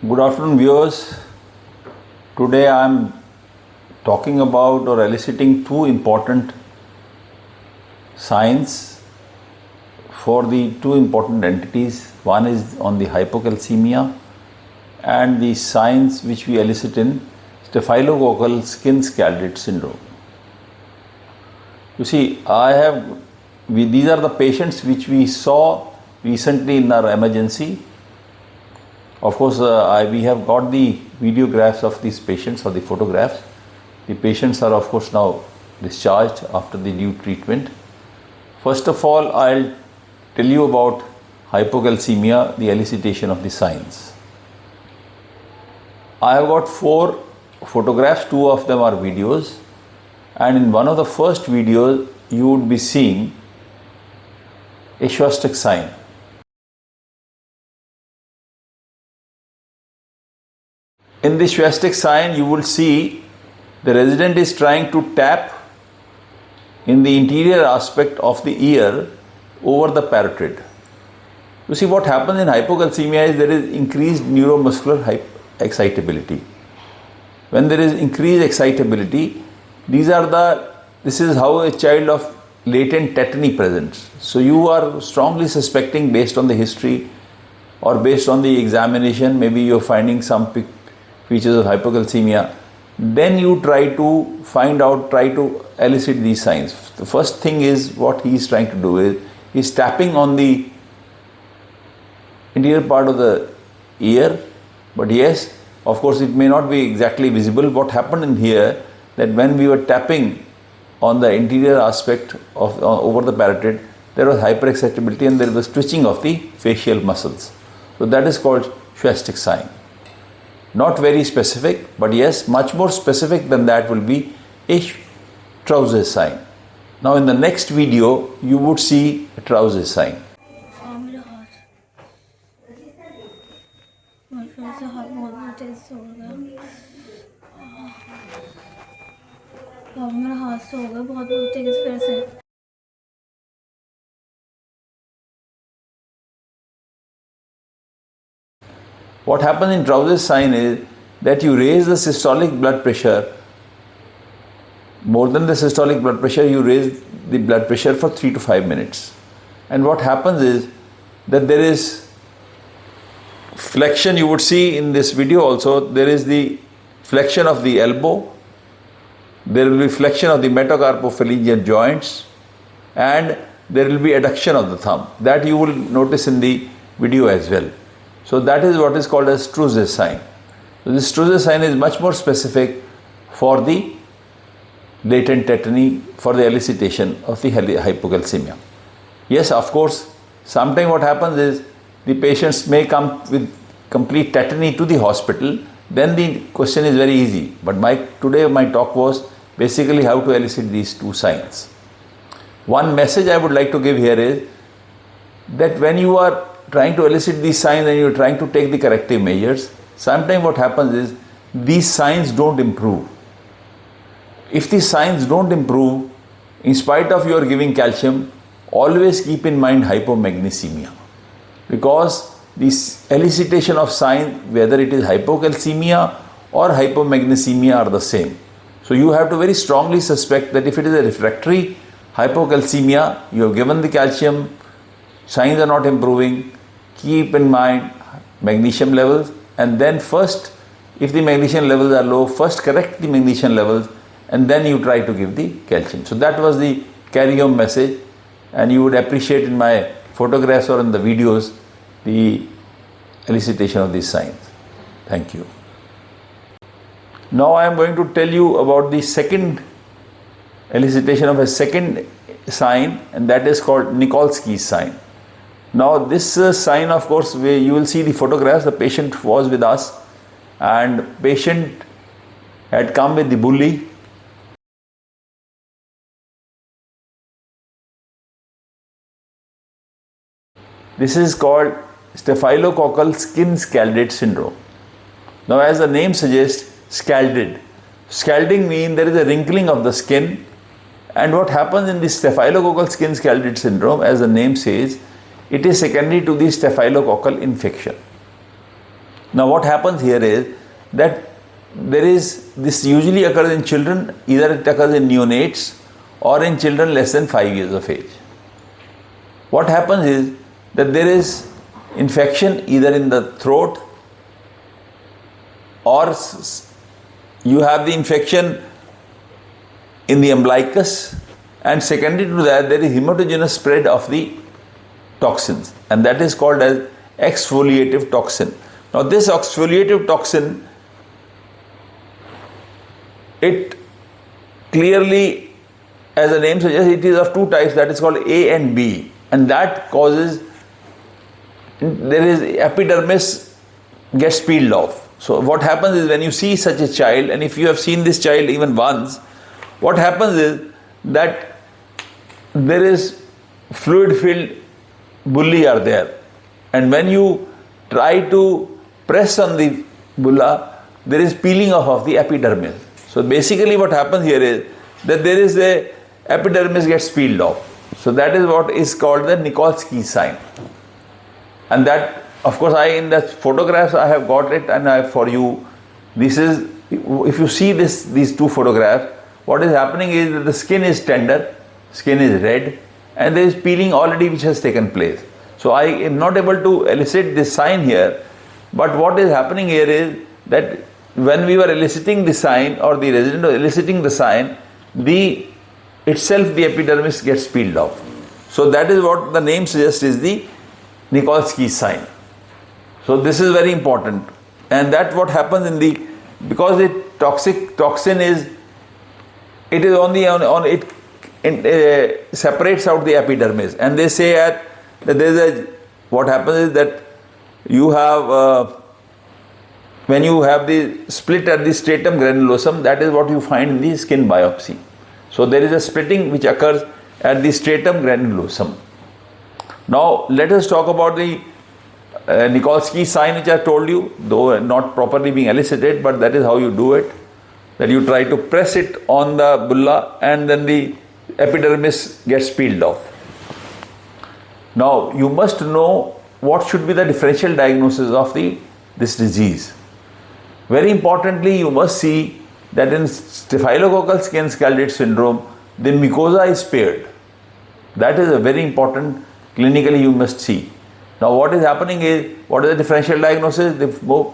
Good afternoon, viewers. Today I am talking about or eliciting two important signs for the two important entities. One is on the hypocalcemia and the signs which we elicit in staphylococcal skin scalded syndrome. You see, these are the patients which we saw recently in our emergency. Of course, we have got the videographs of these patients or the photographs. The patients are of course now discharged after the due treatment. First of all, I'll tell you about hypocalcemia, the elicitation of the signs. I have got 4 photographs, 2 of them are videos, and in one of the first videos you would be seeing a Shastic sign. In the Shastic sign, you will see the resident is trying to tap in the interior aspect of the ear over the parotid. You see, what happens in hypocalcemia is there is increased neuromuscular excitability. When there is increased excitability, this is how a child of latent tetany presents. So you are strongly suspecting, based on the history or based on the examination, maybe you are finding some features of hypocalcemia, then you try to elicit these signs. The first thing is, what he is trying to do is, he is tapping on the interior part of the ear, but yes, of course it may not be exactly visible. What happened in here, that when we were tapping on the interior aspect of over the parotid, there was hyperexcitability and there was twitching of the facial muscles. So that is called Shastic sign. Not very specific, but yes, much more specific than that will be a Trouser sign. Now in the next video, you would see a Trouser sign. What happens in Trouser sign is that you raise the systolic blood pressure. More than the systolic blood pressure, you raise the blood pressure for 3 to 5 minutes. And what happens is that there is flexion. You would see in this video also, there is the flexion of the elbow, there will be flexion of the metacarpophalangeal joints, and there will be adduction of the thumb. That you will notice in the video as well. So that is what is called as Trouser sign. So this Trouser sign is much more specific for the latent tetany, for the elicitation of the hypocalcemia. Yes, of course, sometimes what happens is the patients may come with complete tetany to the hospital. Then the question is very easy. But today my talk was basically how to elicit these two signs. One message I would like to give here is that when you are trying to elicit these signs and you are trying to take the corrective measures, sometimes what happens is these signs don't improve. If these signs don't improve, in spite of your giving calcium, always keep in mind hypomagnesemia. Because this elicitation of sign, whether it is hypocalcemia or hypomagnesemia, are the same. So you have to very strongly suspect that if it is a refractory hypocalcemia, you have given the calcium, signs are not improving, keep in mind magnesium levels, and then first, if the magnesium levels are low, first correct the magnesium levels and then you try to give the calcium. So that was the carry home message, and you would appreciate in my photographs or in the videos the elicitation of these signs. Thank you. Now I am going to tell you about the second elicitation of a second sign, and that is called Nikolsky's sign. Now this sign, of course, you will see the photographs. The patient was with us, and patient had come with the bully. This is called staphylococcal skin scalded syndrome. Now as the name suggests, scalded. Scalding means there is a wrinkling of the skin, and what happens in this staphylococcal skin scalded syndrome, as the name says, it is secondary to the staphylococcal infection. Now what happens here is that this usually occurs in children, either it occurs in neonates or in children less than 5 years of age. What happens is that there is infection either in the throat, or you have the infection in the umbilicus, and secondary to that there is hematogenous spread of the toxins, and that is called as exfoliative toxin. Now this exfoliative toxin, it clearly, as the name suggests, it is of two types, that is called A and B, and that causes, there is epidermis gets peeled off. So what happens is when you see such a child, and if you have seen this child even once, what happens is that there is fluid filled bulli are there, and when you try to press on the bulla, there is peeling off of the epidermis. So basically what happens here is that there is a epidermis gets peeled off. So that is what is called the Nikolsky sign. And that, of course, in the photographs I have got it, and for you, this is, if you see these two photographs, what is happening is that the skin is tender, skin is red, and there is peeling already which has taken place. So I am not able to elicit this sign here, but what is happening here is that when we were eliciting the sign, or the resident was eliciting the sign, the epidermis gets peeled off. So that is what the name suggests is the Nikolsky sign. So this is very important, and that what happens because the toxin is, it is only on it separates out the epidermis, and they say that what happens is that you have when you have the split at the stratum granulosum, that is what you find in the skin biopsy. So there is a splitting which occurs at the stratum granulosum. Now let us talk about the Nikolsky sign, which I told you, though not properly being elicited, but that is how you do it. That you try to press it on the bulla, and then the epidermis gets peeled off. Now you must know what should be the differential diagnosis of this disease. Very importantly, you must see that in staphylococcal skin scalded syndrome, the mucosa is spared. That is a very important, clinically you must see. Now what is happening is, what is the differential diagnosis? The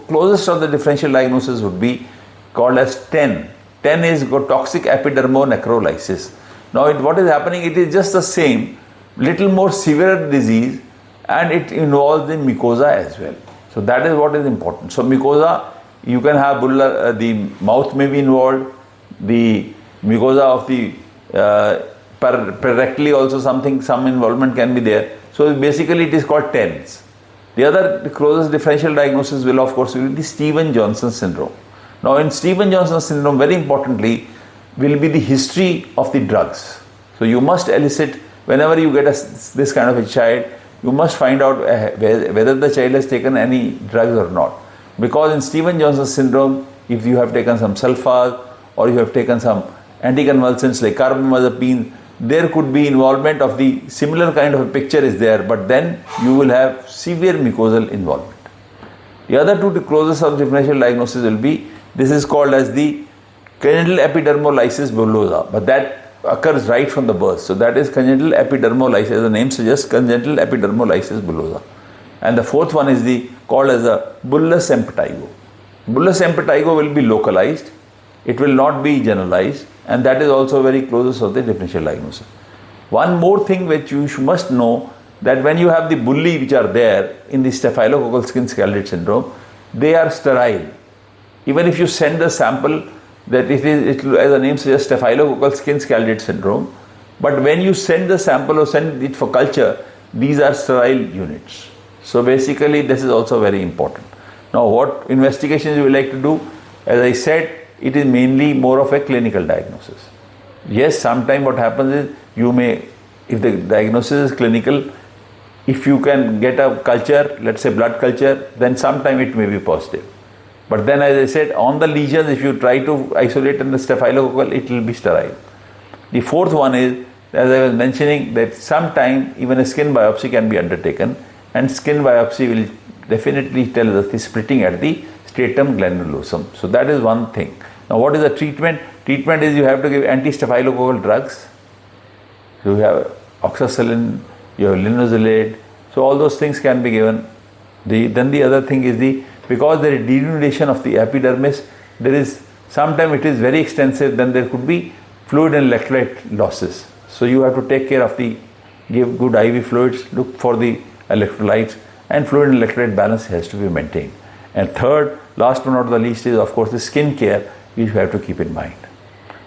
closest of the differential diagnosis would be called as TEN. TEN is toxic epidermonecrolysis. Now what is happening, it is just the same, little more severe disease, and it involves the mucosa as well. So that is what is important. So mucosa, you can have bulla, the mouth may be involved, the mucosa of the rectally also some involvement can be there. So basically it is called TENS. The other closest differential diagnosis will of course be the Stevens-Johnson syndrome. Now in Stevens-Johnson syndrome, very importantly, will be the history of the drugs. So you must elicit, whenever you get this kind of a child, you must find out whether the child has taken any drugs or not. Because in Stevens-Johnson syndrome, if you have taken some sulfas, or you have taken some anticonvulsants like carbamazepine, there could be involvement of the similar kind of a picture is there, but then you will have severe mucosal involvement. The other two closest of differential diagnosis will be, this is called as the congenital epidermolysis bullosa, but that occurs right from the birth. So that is congenital epidermolysis, as the name suggests, congenital epidermolysis bullosa. And the fourth one is called as a bullous impetigo. Bullous impetigo will be localized, it will not be generalized, and that is also very closest of the differential diagnosis. One more thing which you must know, that when you have the bulli which are there in the staphylococcal skin scalded syndrome, they are sterile. Even if you send the sample, that it as the name suggests, staphylococcal skin scalded syndrome, but when you send the sample or send it for culture, these are sterile units. So basically this is also very important. Now what investigations you will like to do? As I said, it is mainly more of a clinical diagnosis. Yes, sometimes what happens is, you may, if the diagnosis is clinical, if you can get a culture, let's say blood culture, then sometime it may be positive. But then, as I said, on the lesions, if you try to isolate in the staphylococcal, it will be sterile. The fourth one is, as I was mentioning, that sometime even a skin biopsy can be undertaken, and skin biopsy will definitely tells us the splitting at the stratum glandulosum. So that is one thing. Now what is the treatment? Treatment is you have to give anti-staphylococcal drugs. You have oxacillin, you have linezolid. So all those things can be given. Then the other thing is because there is denudation of the epidermis, there is sometimes it is very extensive, then there could be fluid and electrolyte losses. So you have to take care of give good IV fluids, look for the electrolytes, and fluid and electrolyte balance has to be maintained. And third, last but not the least, is of course the skin care you have to keep in mind.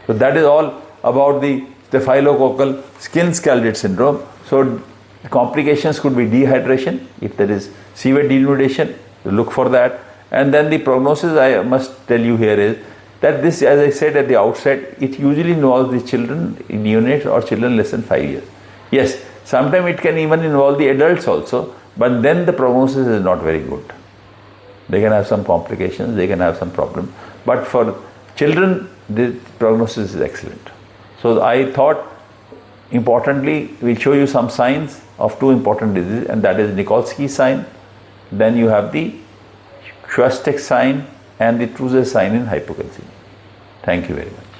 So that is all about the staphylococcal skin scalded syndrome. So complications could be dehydration. If there is severe denudation, look for that. And then the prognosis, I must tell you here, is that this, as I said at the outset, it usually involves the children, neonates or children less than 5 years. Yes, sometimes it can even involve the adults also, but then the prognosis is not very good. They can have some complications, they can have some problems. But for children, the prognosis is excellent. So I thought, importantly, we'll show you some signs of two important diseases, and that is Nikolsky sign. Then you have the Shastic sign and the Trouser sign in hypocalcemia. Thank you very much.